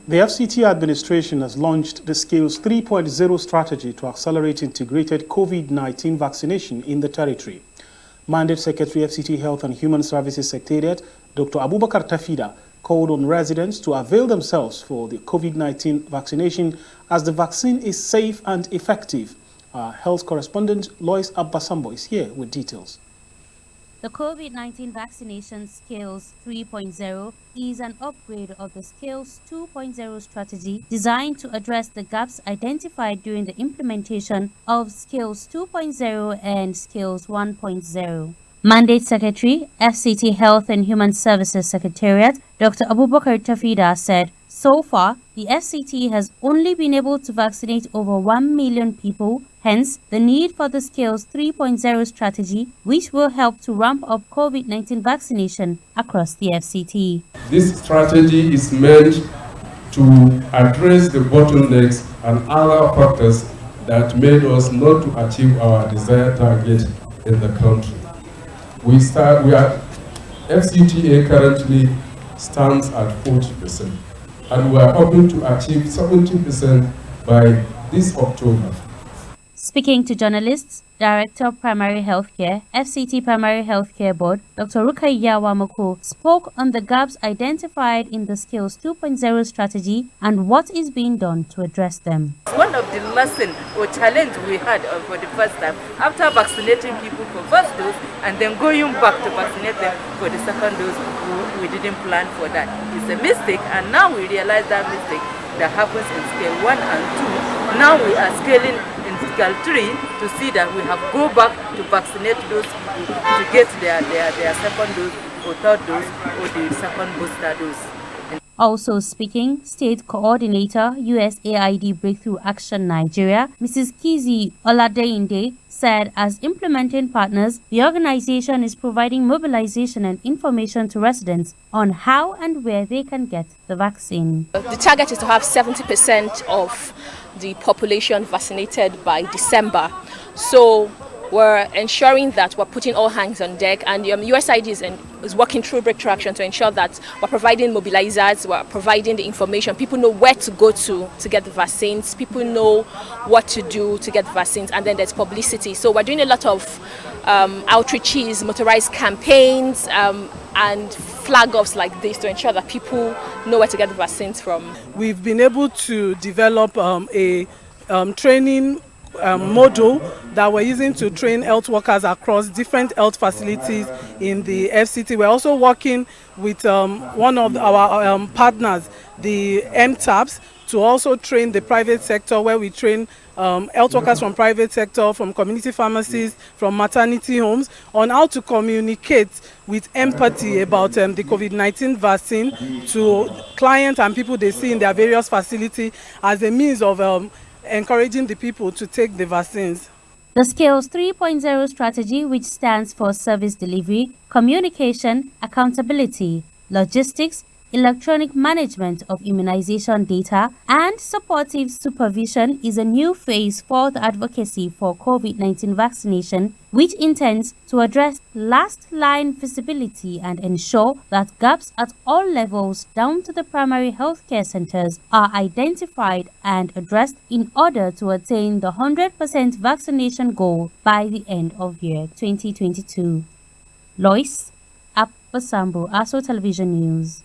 The FCT administration has launched the Skills 3.0 strategy to accelerate integrated COVID-19 vaccination in the territory. Mandate Secretary FCT Health and Human Services Secretariat, Dr. Abubakar Tafida, called on residents to avail themselves for the COVID-19 vaccination as the vaccine is safe and effective. Our health correspondent Lois Abbasambo is here with details. The COVID-19 vaccination Skills 3.0 is an upgrade of the Skills 2.0 strategy designed to address the gaps identified during the implementation of Skills 2.0 and Skills 1.0. Mandate Secretary, FCT Health and Human Services Secretariat, Dr. Abubakar Tafida said, so far, the FCT has only been able to vaccinate over 1 million people, hence the need for the Skills 3.0 strategy, which will help to ramp up COVID-19 vaccination across the FCT. This strategy is meant to address the bottlenecks and other factors that made us not to achieve our desired target in the country. FCTA currently stands at 40%, and we are hoping to achieve 70% by this October. Speaking to journalists, Director of Primary Healthcare, FCT Primary Healthcare Board, Dr. Rukayya Wamoko, spoke on the gaps identified in the Skills 2.0 strategy and what is being done to address them. One of the lessons or challenge we had for the first time, after vaccinating people for first dose and then going back to vaccinate them for the second dose, we didn't plan for that. It's a mistake, and now we realize that mistake that happens in scale 1 and 2. Now we are scaling in scale 3 to see that we have go back to vaccinate those people to get their second dose or third dose or the second booster dose. Also speaking, State Coordinator, USAID Breakthrough Action Nigeria, Mrs. Kizi Oladeinde, said as implementing partners, the organization is providing mobilization and information to residents on how and where they can get the vaccine. The target is to have 70% of the population vaccinated by December. So we're ensuring that we're putting all hands on deck, and USAID is working through Breakthrough Action to ensure that we're providing mobilizers, we're providing the information. People know where to go to get the vaccines, people know what to do to get the vaccines, and then there's publicity. So we're doing a lot of outreaches, motorized campaigns, and flag-offs like this to ensure that people know where to get the vaccines from. We've been able to develop a training model that we're using to train health workers across different health facilities in the FCT. We're also working with one of our partners, the MTAPs, to also train the private sector, where we train health workers from private sector, from community pharmacies, from maternity homes, on how to communicate with empathy about the COVID-19 vaccine to clients and people they see in their various facilities as a means of encouraging the people to take the vaccines. The Skills 3.0 strategy, which stands for service delivery, communication, accountability, logistics, electronic management of immunization data, and supportive supervision, is a new phase for the advocacy for COVID-19 vaccination, which intends to address last-line visibility and ensure that gaps at all levels down to the primary healthcare centers are identified and addressed in order to attain the 100% vaccination goal by the end of year 2022. Lois Abbasambo, ASO Television News.